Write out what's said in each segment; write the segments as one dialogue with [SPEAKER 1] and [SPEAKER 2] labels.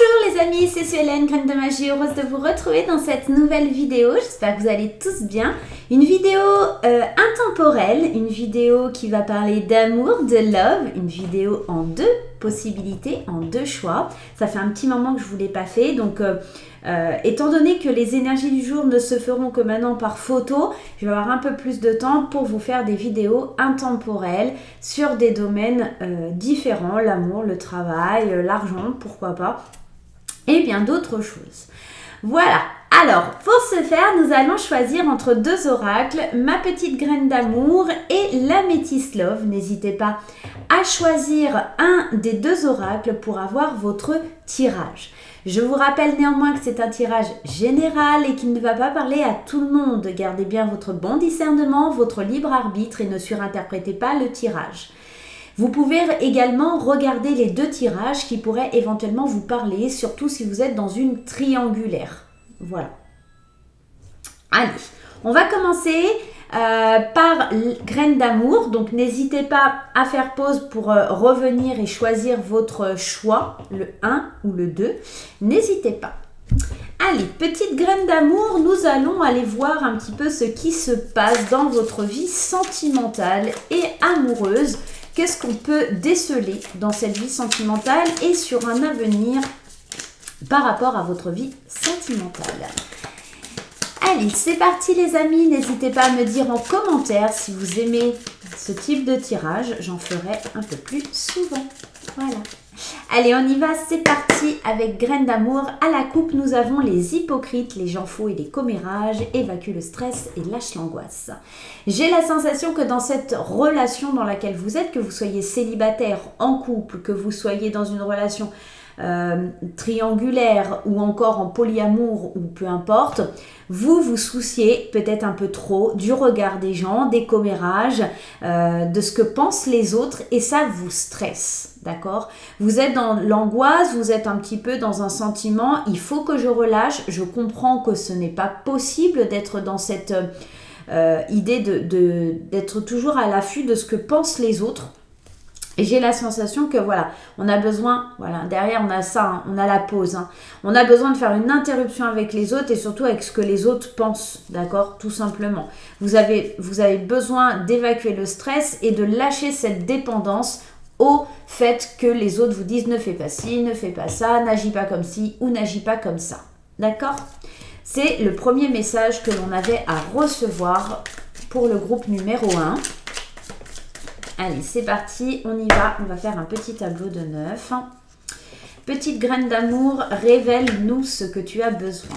[SPEAKER 1] Bonjour les amis, c'est Hélène, Graine de Magie, heureuse de vous retrouver dans cette nouvelle vidéo. J'espère que vous allez tous bien. Une vidéo intemporelle, une vidéo qui va parler d'amour, de love, une vidéo en deux possibilités, en deux choix. Ça fait un petit moment que je ne vous l'ai pas fait, donc étant donné que les énergies du jour ne se feront que maintenant par photo, je vais avoir un peu plus de temps pour vous faire des vidéos intemporelles sur des domaines différents, l'amour, le travail, l'argent, pourquoi pas, et bien d'autres choses. Voilà, alors pour ce faire, nous allons choisir entre deux oracles, ma petite graine d'amour et l'améthyste love. N'hésitez pas à choisir un des deux oracles pour avoir votre tirage. Je vous rappelle néanmoins que c'est un tirage général et qu'il ne va pas parler à tout le monde. Gardez bien votre bon discernement, votre libre arbitre et ne surinterprétez pas le tirage. Vous pouvez également regarder les deux tirages qui pourraient éventuellement vous parler, surtout si vous êtes dans une triangulaire. Voilà. Allez, on va commencer par graine d'amour. Donc n'hésitez pas à faire pause pour revenir et choisir votre choix, le 1 ou le 2. N'hésitez pas. Allez, petite graine d'amour, nous allons aller voir un petit peu ce qui se passe dans votre vie sentimentale et amoureuse. Qu'est-ce qu'on peut déceler dans cette vie sentimentale et sur un avenir par rapport à votre vie sentimentale. Allez, c'est parti les amis. N'hésitez pas à me dire en commentaire si vous aimez ce type de tirage. J'en ferai un peu plus souvent. Voilà. Allez, on y va. C'est parti avec graine d'amour. À la coupe, nous avons les hypocrites, les gens faux et les commérages. Évacue le stress et lâche l'angoisse. J'ai la sensation que dans cette relation dans laquelle vous êtes, que vous soyez célibataire, en couple, que vous soyez dans une relation triangulaire ou encore en polyamour ou peu importe, vous vous souciez peut-être un peu trop du regard des gens, des commérages, de ce que pensent les autres et ça vous stresse, d'accord? Vous êtes dans l'angoisse, vous êtes un petit peu dans un sentiment, il faut que je relâche, je comprends que ce n'est pas possible d'être dans cette idée d'être toujours à l'affût de ce que pensent les autres. Et j'ai la sensation que voilà, on a besoin, voilà, derrière on a ça, hein, on a la pause. Hein. On a besoin de faire une interruption avec les autres et surtout avec ce que les autres pensent, d'accord, tout simplement. Vous avez besoin d'évacuer le stress et de lâcher cette dépendance au fait que les autres vous disent ne fais pas ci, ne fais pas ça, n'agis pas comme ci ou n'agis pas comme ça, d'accord? C'est le premier message que l'on avait à recevoir pour le groupe numéro 1. Allez, c'est parti, on y va. On va faire un petit tableau de 9. Petite graine d'amour, révèle-nous ce que tu as besoin.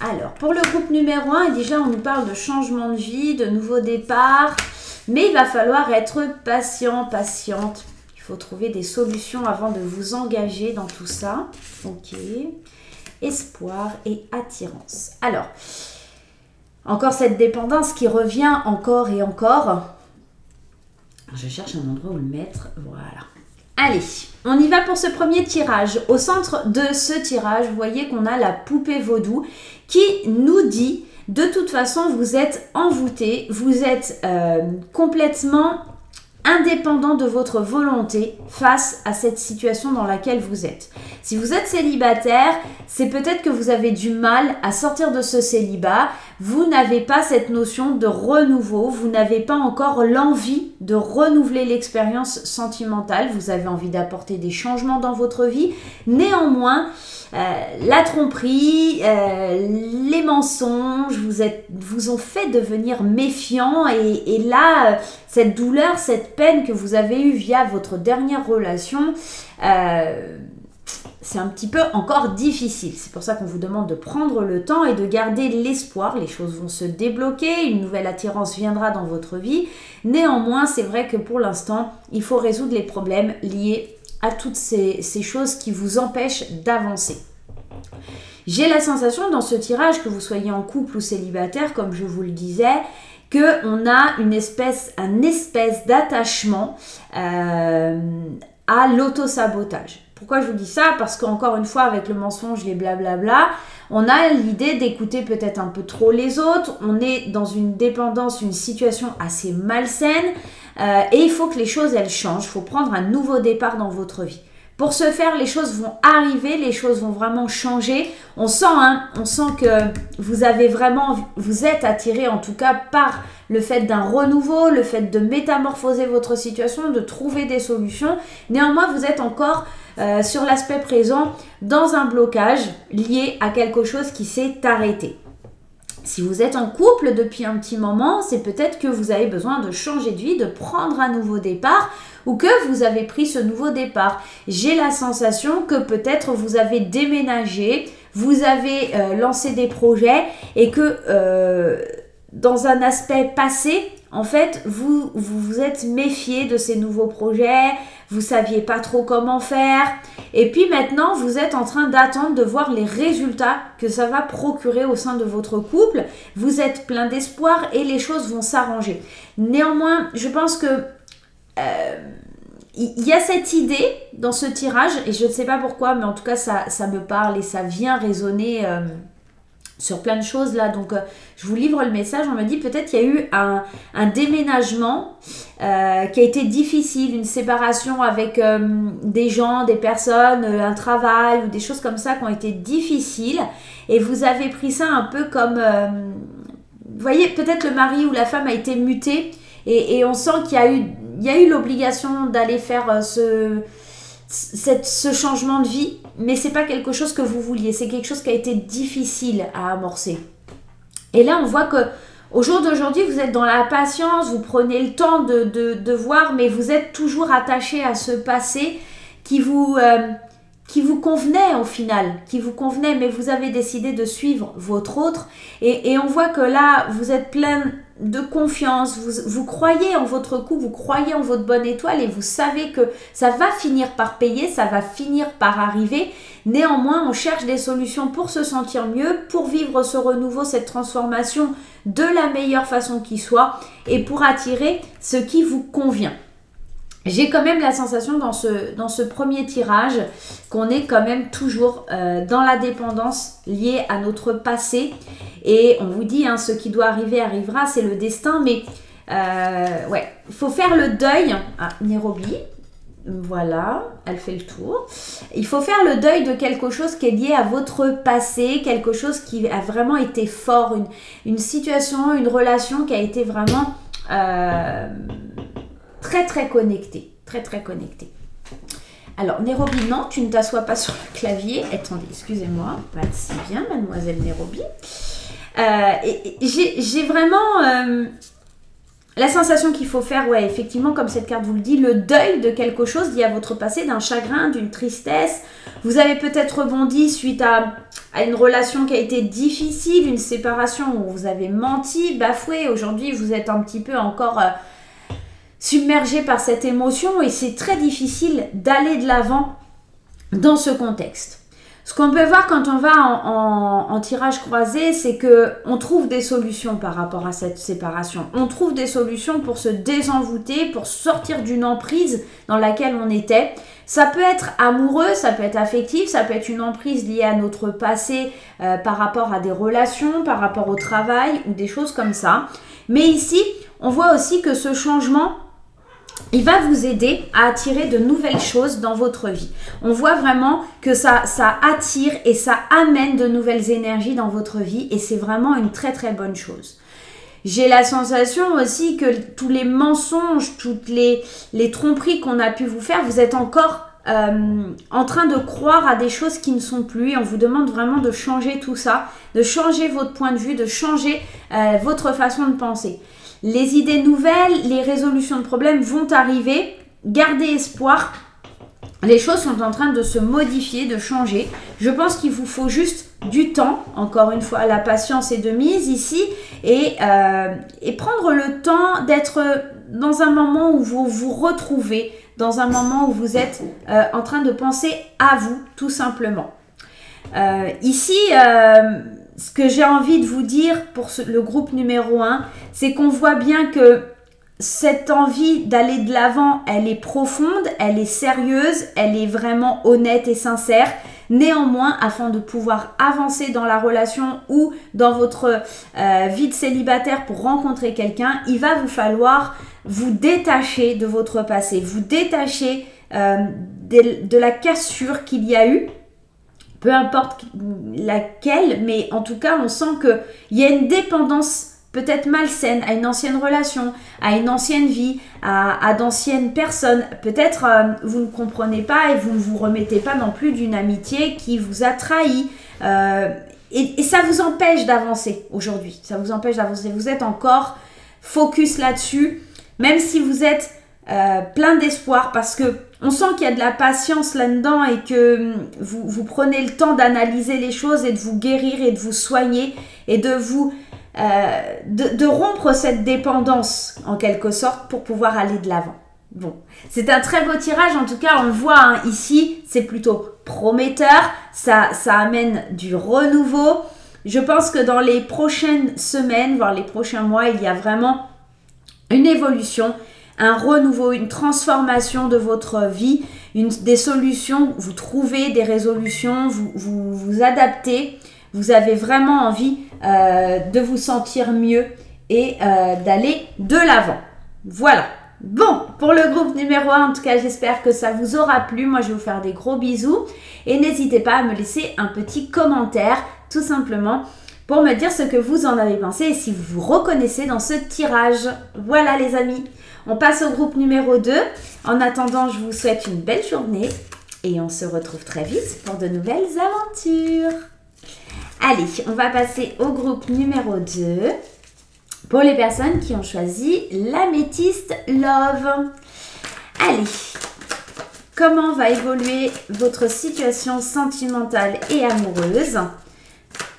[SPEAKER 1] Alors, pour le groupe numéro 1, déjà, on nous parle de changement de vie, de nouveau départ. Mais il va falloir être patient, patiente. Il faut trouver des solutions avant de vous engager dans tout ça. Ok. Espoir et attirance. Alors, encore cette dépendance qui revient encore et encore. Je cherche un endroit où le mettre. Voilà. Allez, on y va pour ce premier tirage. Au centre de ce tirage, vous voyez qu'on a la poupée vaudou qui nous dit, de toute façon, vous êtes envoûté, vous êtes complètement indépendant de votre volonté face à cette situation dans laquelle vous êtes. Si vous êtes célibataire, c'est peut-être que vous avez du mal à sortir de ce célibat. Vous n'avez pas cette notion de renouveau, vous n'avez pas encore l'envie de renouveler l'expérience sentimentale. Vous avez envie d'apporter des changements dans votre vie. Néanmoins, la tromperie, les mensonges vous ont fait devenir méfiant et là, cette douleur, cette peine que vous avez eue via votre dernière relation, c'est un petit peu encore difficile. C'est pour ça qu'on vous demande de prendre le temps et de garder l'espoir. Les choses vont se débloquer, une nouvelle attirance viendra dans votre vie. Néanmoins, c'est vrai que pour l'instant, il faut résoudre les problèmes liés à toutes ces choses qui vous empêchent d'avancer. J'ai la sensation dans ce tirage, que vous soyez en couple ou célibataire, comme je vous le disais, qu'on a un espèce d'attachement à l'auto-sabotage. Pourquoi je vous dis ça? Parce qu'encore une fois, avec le mensonge, les blablabla, on a l'idée d'écouter peut-être un peu trop les autres. On est dans une dépendance, une situation assez malsaine. Et il faut que les choses, elles changent. Il faut prendre un nouveau départ dans votre vie. Pour ce faire, les choses vont arriver, les choses vont vraiment changer. On sent que vous êtes attiré en tout cas par le fait d'un renouveau, le fait de métamorphoser votre situation, de trouver des solutions. Néanmoins, vous êtes encore sur l'aspect présent dans un blocage lié à quelque chose qui s'est arrêté. Si vous êtes en couple depuis un petit moment, c'est peut-être que vous avez besoin de changer de vie, de prendre un nouveau départ ou que vous avez pris ce nouveau départ. J'ai la sensation que peut-être vous avez déménagé, vous avez lancé des projets et que dans un aspect passé, en fait, vous êtes méfié de ces nouveaux projets, vous ne saviez pas trop comment faire. Et puis maintenant, vous êtes en train d'attendre de voir les résultats que ça va procurer au sein de votre couple. Vous êtes plein d'espoir et les choses vont s'arranger. Néanmoins, je pense que il y a cette idée dans ce tirage, et je ne sais pas pourquoi, mais en tout cas, ça me parle et ça vient résonner sur plein de choses là. Donc, je vous livre le message. On me dit peut-être qu'il y a eu un déménagement qui a été difficile, une séparation avec des gens, des personnes, un travail ou des choses comme ça qui ont été difficiles. Et vous avez pris ça un peu comme... vous voyez, peut-être le mari ou la femme a été muté et on sent qu'il y a eu l'obligation d'aller faire ce changement de vie, mais c'est pas quelque chose que vous vouliez, c'est quelque chose qui a été difficile à amorcer. Et là, on voit que au jour d'aujourd'hui, vous êtes dans la patience, vous prenez le temps de voir, mais vous êtes toujours attaché à ce passé qui vous convenait au final, mais vous avez décidé de suivre votre autre. Et on voit que là, vous êtes plein de confiance, vous croyez en votre coup, vous croyez en votre bonne étoile et vous savez que ça va finir par payer, ça va finir par arriver. Néanmoins, on cherche des solutions pour se sentir mieux, pour vivre ce renouveau, cette transformation de la meilleure façon qui soit et pour attirer ce qui vous convient. J'ai quand même la sensation dans ce premier tirage qu'on est quand même toujours dans la dépendance liée à notre passé. Et on vous dit, ce qui doit arriver arrivera, c'est le destin. Mais ouais, il faut faire le deuil. Ah, Nairobi, voilà, elle fait le tour. Il faut faire le deuil de quelque chose qui est lié à votre passé, quelque chose qui a vraiment été fort, une situation, une relation qui a été vraiment... très connecté, très connecté. Alors, Nairobi, non, tu ne t'assois pas sur le clavier. Attendez, excusez-moi. Merci bien, mademoiselle Nairobi. J'ai vraiment la sensation qu'il faut faire, ouais, effectivement, comme cette carte vous le dit, le deuil de quelque chose lié à votre passé, d'un chagrin, d'une tristesse. Vous avez peut-être rebondi suite à une relation qui a été difficile, une séparation où vous avez menti, bafoué. Aujourd'hui, vous êtes un petit peu encore... submergé par cette émotion et c'est très difficile d'aller de l'avant dans ce contexte. Ce qu'on peut voir quand on va en tirage croisé, c'est qu'on trouve des solutions par rapport à cette séparation. On trouve des solutions pour se désenvoûter, pour sortir d'une emprise dans laquelle on était. Ça peut être amoureux, ça peut être affectif, ça peut être une emprise liée à notre passé par rapport à des relations, par rapport au travail ou des choses comme ça. Mais ici, on voit aussi que ce changement, il va vous aider à attirer de nouvelles choses dans votre vie. On voit vraiment que ça attire et ça amène de nouvelles énergies dans votre vie et c'est vraiment une très bonne chose. J'ai la sensation aussi que tous les mensonges, toutes les tromperies qu'on a pu vous faire, vous êtes encore en train de croire à des choses qui ne sont plus et on vous demande vraiment de changer tout ça, de changer votre point de vue, de changer votre façon de penser. Les idées nouvelles, les résolutions de problèmes vont arriver. Gardez espoir. Les choses sont en train de se modifier, de changer. Je pense qu'il vous faut juste du temps. Encore une fois, la patience est de mise ici. Et prendre le temps d'être dans un moment où vous vous retrouvez, dans un moment où vous êtes en train de penser à vous, tout simplement. Ici... ce que j'ai envie de vous dire pour le groupe numéro 1, c'est qu'on voit bien que cette envie d'aller de l'avant, elle est profonde, elle est sérieuse, elle est vraiment honnête et sincère. Néanmoins, afin de pouvoir avancer dans la relation ou dans votre vie de célibataire pour rencontrer quelqu'un, il va vous falloir vous détacher de votre passé, vous détacher de la cassure qu'il y a eu, peu importe laquelle, mais en tout cas, on sent qu'il y a une dépendance peut-être malsaine à une ancienne relation, à une ancienne vie, à d'anciennes personnes. Peut-être vous ne comprenez pas et vous ne vous remettez pas non plus d'une amitié qui vous a trahi. Et ça vous empêche d'avancer aujourd'hui. Ça vous empêche d'avancer. Vous êtes encore focus là-dessus, même si vous êtes plein d'espoir, parce que on sent qu'il y a de la patience là-dedans et que vous prenez le temps d'analyser les choses et de vous guérir et de vous soigner et de vous de rompre cette dépendance en quelque sorte pour pouvoir aller de l'avant. Bon, c'est un très beau tirage, en tout cas on le voit hein, ici, c'est plutôt prometteur, ça amène du renouveau. Je pense que dans les prochaines semaines, voire les prochains mois, il y a vraiment une évolution, un renouveau, une transformation de votre vie, des solutions, vous trouvez des résolutions, vous adaptez, vous avez vraiment envie de vous sentir mieux et d'aller de l'avant. Voilà. Bon, pour le groupe numéro 1, en tout cas, j'espère que ça vous aura plu. Moi, je vais vous faire des gros bisous. Et n'hésitez pas à me laisser un petit commentaire, tout simplement, pour me dire ce que vous en avez pensé et si vous vous reconnaissez dans ce tirage. Voilà, les amis. On passe au groupe numéro 2. En attendant, je vous souhaite une belle journée et on se retrouve très vite pour de nouvelles aventures. Allez, on va passer au groupe numéro 2. Pour les personnes qui ont choisi l'améthyste Love. Allez, comment va évoluer votre situation sentimentale et amoureuse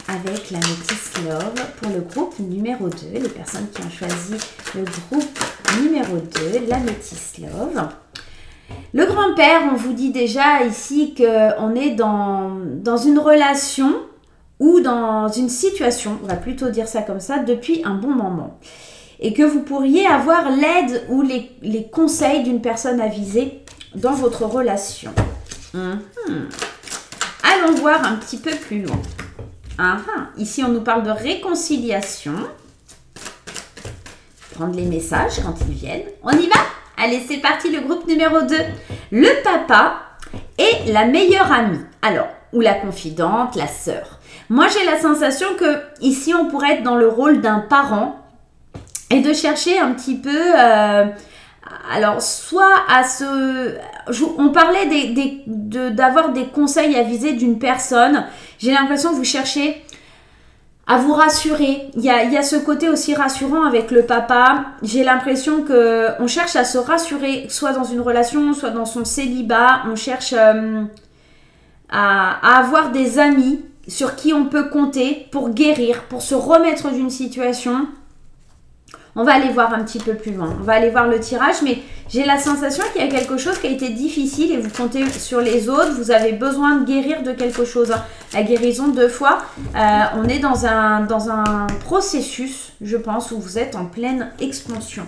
[SPEAKER 1] avec l'améthyste Love pour le groupe numéro 2. Les personnes qui ont choisi le groupe numéro 2, l'améthyste Love. Le grand-père, on vous dit déjà ici qu'on est dans une relation ou dans une situation, on va plutôt dire ça comme ça, depuis un bon moment. Et que vous pourriez avoir l'aide ou les conseils d'une personne avisée dans votre relation. Allons voir un petit peu plus loin. Ici, on nous parle de réconciliation. Prendre les messages quand ils viennent. On y va? Allez, c'est parti, le groupe numéro 2. Le papa et la meilleure amie. Alors, ou la confidente, la sœur. Moi, j'ai la sensation que ici, on pourrait être dans le rôle d'un parent et de chercher un petit peu... alors, soit à se... On parlait d'avoir des conseils avisés d'une personne. J'ai l'impression que vous cherchez à vous rassurer. Il y a ce côté aussi rassurant avec le papa. J'ai l'impression qu'on cherche à se rassurer, soit dans une relation, soit dans son célibat. On cherche à avoir des amis sur qui on peut compter pour guérir, pour se remettre d'une situation. On va aller voir un petit peu plus loin. On va aller voir le tirage, mais j'ai la sensation qu'il y a quelque chose qui a été difficile et vous comptez sur les autres. Vous avez besoin de guérir de quelque chose. La guérison, 2 fois, on est dans un processus, je pense, où vous êtes en pleine expansion.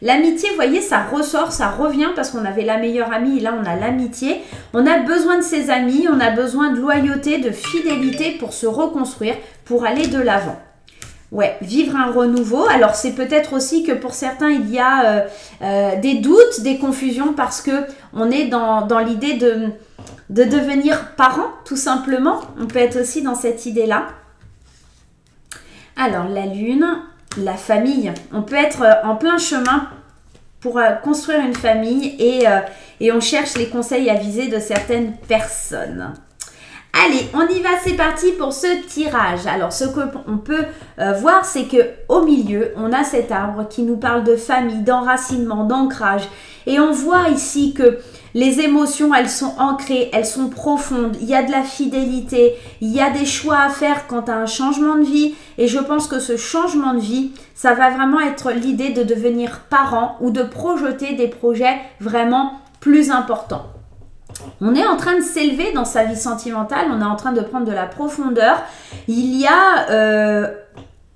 [SPEAKER 1] L'amitié, vous voyez, ça ressort, ça revient parce qu'on avait la meilleure amie et là, on a l'amitié. On a besoin de ses amis, on a besoin de loyauté, de fidélité pour se reconstruire, pour aller de l'avant. Ouais, vivre un renouveau. Alors, c'est peut-être aussi que pour certains, il y a des doutes, des confusions parce qu'on est dans l'idée de devenir parent, tout simplement. On peut être aussi dans cette idée-là. Alors, la lune, la famille. On peut être en plein chemin pour construire une famille et on cherche les conseils avisés de certaines personnes. Allez, on y va, c'est parti pour ce tirage. Alors, ce qu'on peut voir, c'est qu'au milieu, on a cet arbre qui nous parle de famille, d'enracinement, d'ancrage. Et on voit ici que les émotions, elles sont ancrées, elles sont profondes. Il y a de la fidélité, il y a des choix à faire quant à un changement de vie. Et je pense que ce changement de vie, ça va vraiment être l'idée de devenir parent ou de projeter des projets vraiment plus importants. On est en train de s'élever dans sa vie sentimentale, on est en train de prendre de la profondeur. Il y a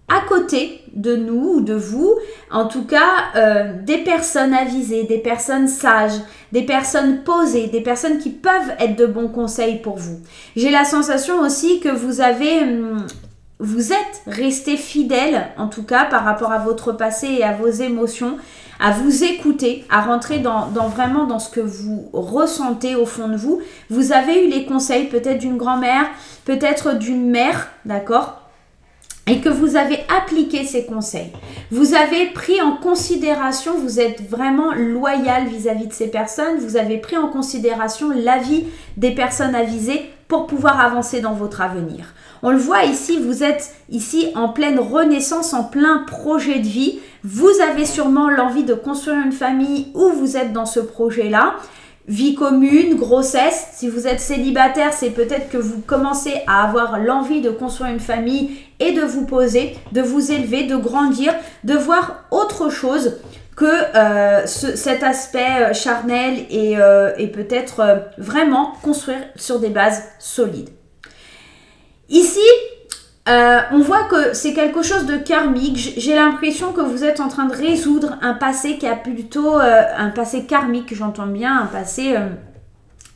[SPEAKER 1] à côté de nous ou de vous, en tout cas, des personnes avisées, des personnes sages, des personnes posées, des personnes qui peuvent être de bons conseils pour vous. J'ai la sensation aussi que vous avez vous êtes resté fidèle, en tout cas par rapport à votre passé et à vos émotions, à vous écouter, à rentrer vraiment dans ce que vous ressentez au fond de vous. Vous avez eu les conseils peut-être d'une grand-mère, peut-être d'une mère, d'accord ? Et que vous avez appliqué ces conseils. Vous avez pris en considération, vous êtes vraiment loyal vis-à-vis de ces personnes, vous avez pris en considération l'avis des personnes avisées pour pouvoir avancer dans votre avenir. On le voit ici, vous êtes ici en pleine renaissance, en plein projet de vie. Vous avez sûrement l'envie de construire une famille ou vous êtes dans ce projet-là. Vie commune, grossesse, si vous êtes célibataire, c'est peut-être que vous commencez à avoir l'envie de construire une famille et de vous poser, de vous élever, de grandir, de voir autre chose que cet aspect charnel et peut-être vraiment construire sur des bases solides. Ici, on voit que c'est quelque chose de karmique. J'ai l'impression que vous êtes en train de résoudre un passé qui a plutôt un passé karmique, j'entends bien, un passé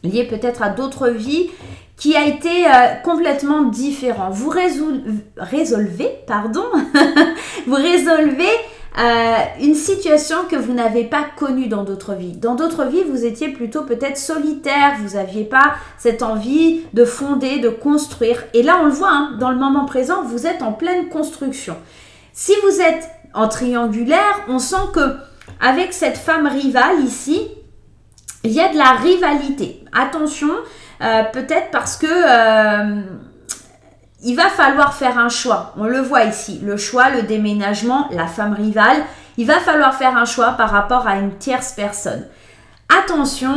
[SPEAKER 1] lié peut-être à d'autres vies qui a été complètement différent. Vous résolvez une situation que vous n'avez pas connue dans d'autres vies. Dans d'autres vies, vous étiez plutôt peut-être solitaire, vous n'aviez pas cette envie de fonder, de construire. Et là, on le voit, hein, dans le moment présent, vous êtes en pleine construction. Si vous êtes en triangulaire, on sent que avec cette femme rivale ici, il y a de la rivalité. Attention, peut-être parce que il va falloir faire un choix. On le voit ici, le choix, le déménagement, la femme rivale. Il va falloir faire un choix par rapport à une tierce personne. Attention,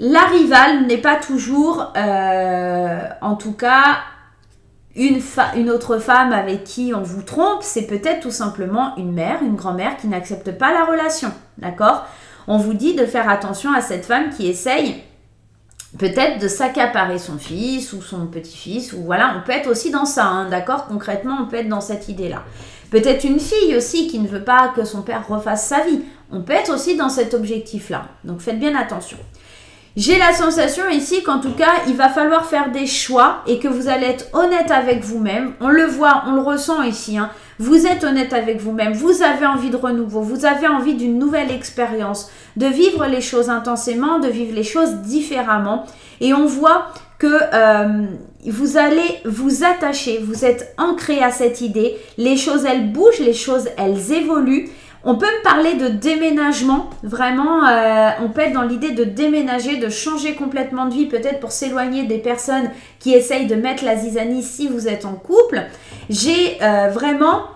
[SPEAKER 1] la rivale n'est pas toujours, en tout cas, une autre femme avec qui on vous trompe. C'est peut-être tout simplement une mère, une grand-mère qui n'accepte pas la relation. D'accord ? On vous dit de faire attention à cette femme qui essaye peut-être de s'accaparer son fils ou son petit-fils, ou voilà, on peut être aussi dans ça, hein, d'accord ? Concrètement, on peut être dans cette idée-là. Peut-être une fille aussi qui ne veut pas que son père refasse sa vie. On peut être aussi dans cet objectif-là. Donc, faites bien attention. J'ai la sensation ici qu'en tout cas, il va falloir faire des choix et que vous allez être honnête avec vous-même. On le voit, on le ressent ici, hein. Vous êtes honnête avec vous-même, vous avez envie de renouveau, vous avez envie d'une nouvelle expérience, de vivre les choses intensément, de vivre les choses différemment. Et on voit que vous allez vous attacher, vous êtes ancré à cette idée. Les choses, elles bougent, les choses, elles évoluent. On peut me parler de déménagement, vraiment, on peut être dans l'idée de déménager, de changer complètement de vie, peut-être pour s'éloigner des personnes qui essayent de mettre la zizanie si vous êtes en couple. J'ai vraiment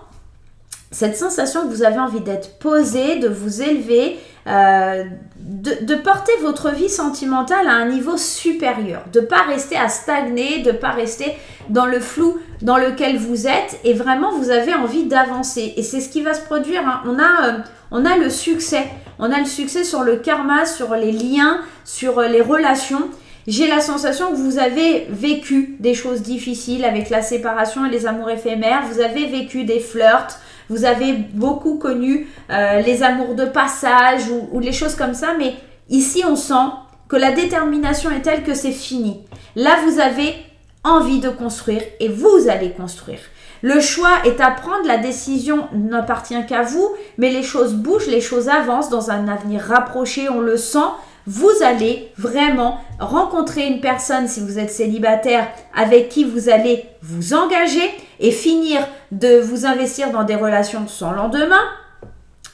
[SPEAKER 1] cette sensation que vous avez envie d'être posé, de vous élever, de porter votre vie sentimentale à un niveau supérieur, de ne pas rester à stagner, de ne pas rester dans le flou dans lequel vous êtes, et vraiment vous avez envie d'avancer. Et c'est ce qui va se produire, hein. On a le succès, sur le karma, sur les liens, sur les relations. J'ai la sensation que vous avez vécu des choses difficiles avec la séparation et les amours éphémères, vous avez vécu des flirts, vous avez beaucoup connu les amours de passage ou les choses comme ça, mais ici on sent que la détermination est telle que c'est fini. Là vous avez envie de construire et vous allez construire. Le choix est à prendre, la décision n'appartient qu'à vous, mais les choses bougent, les choses avancent dans un avenir rapproché, on le sent. Vous allez vraiment rencontrer une personne, si vous êtes célibataire, avec qui vous allez vous engager et finir de vous investir dans des relations sans lendemain.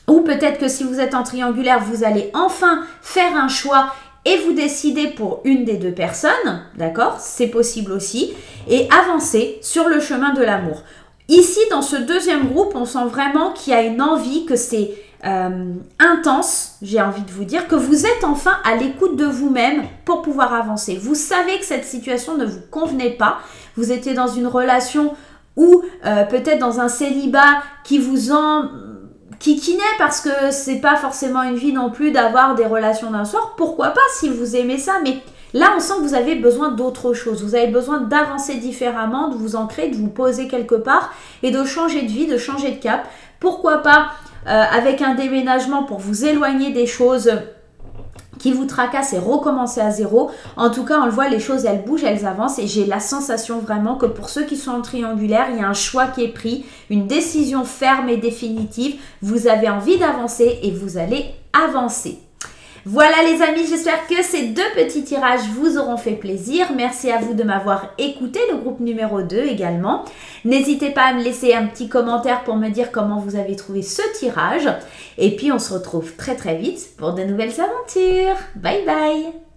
[SPEAKER 1] Ou peut-être que si vous êtes en triangulaire, vous allez enfin faire un choix et vous décider pour une des deux personnes, d'accord? C'est possible aussi. Et avancer sur le chemin de l'amour. Ici, dans ce deuxième groupe, on sent vraiment qu'il y a une envie, que c'est intense, j'ai envie de vous dire, que vous êtes enfin à l'écoute de vous-même pour pouvoir avancer. Vous savez que cette situation ne vous convenait pas. Vous étiez dans une relation ou peut-être dans un célibat qui vous qui naît parce que c'est pas forcément une vie non plus d'avoir des relations d'un soir. Pourquoi pas si vous aimez ça, mais là on sent que vous avez besoin d'autre chose. Vous avez besoin d'avancer différemment, de vous ancrer, de vous poser quelque part et de changer de vie, de changer de cap. Pourquoi pas avec un déménagement pour vous éloigner des choses qui vous tracasse et recommencer à zéro. En tout cas, on le voit, les choses, elles bougent, elles avancent et j'ai la sensation vraiment que pour ceux qui sont en triangulaire, il y a un choix qui est pris, une décision ferme et définitive. Vous avez envie d'avancer et vous allez avancer. Voilà les amis, j'espère que ces 2 petits tirages vous auront fait plaisir. Merci à vous de m'avoir écouté, le groupe numéro 2 également. N'hésitez pas à me laisser un petit commentaire pour me dire comment vous avez trouvé ce tirage. Et puis on se retrouve très très vite pour de nouvelles aventures. Bye bye!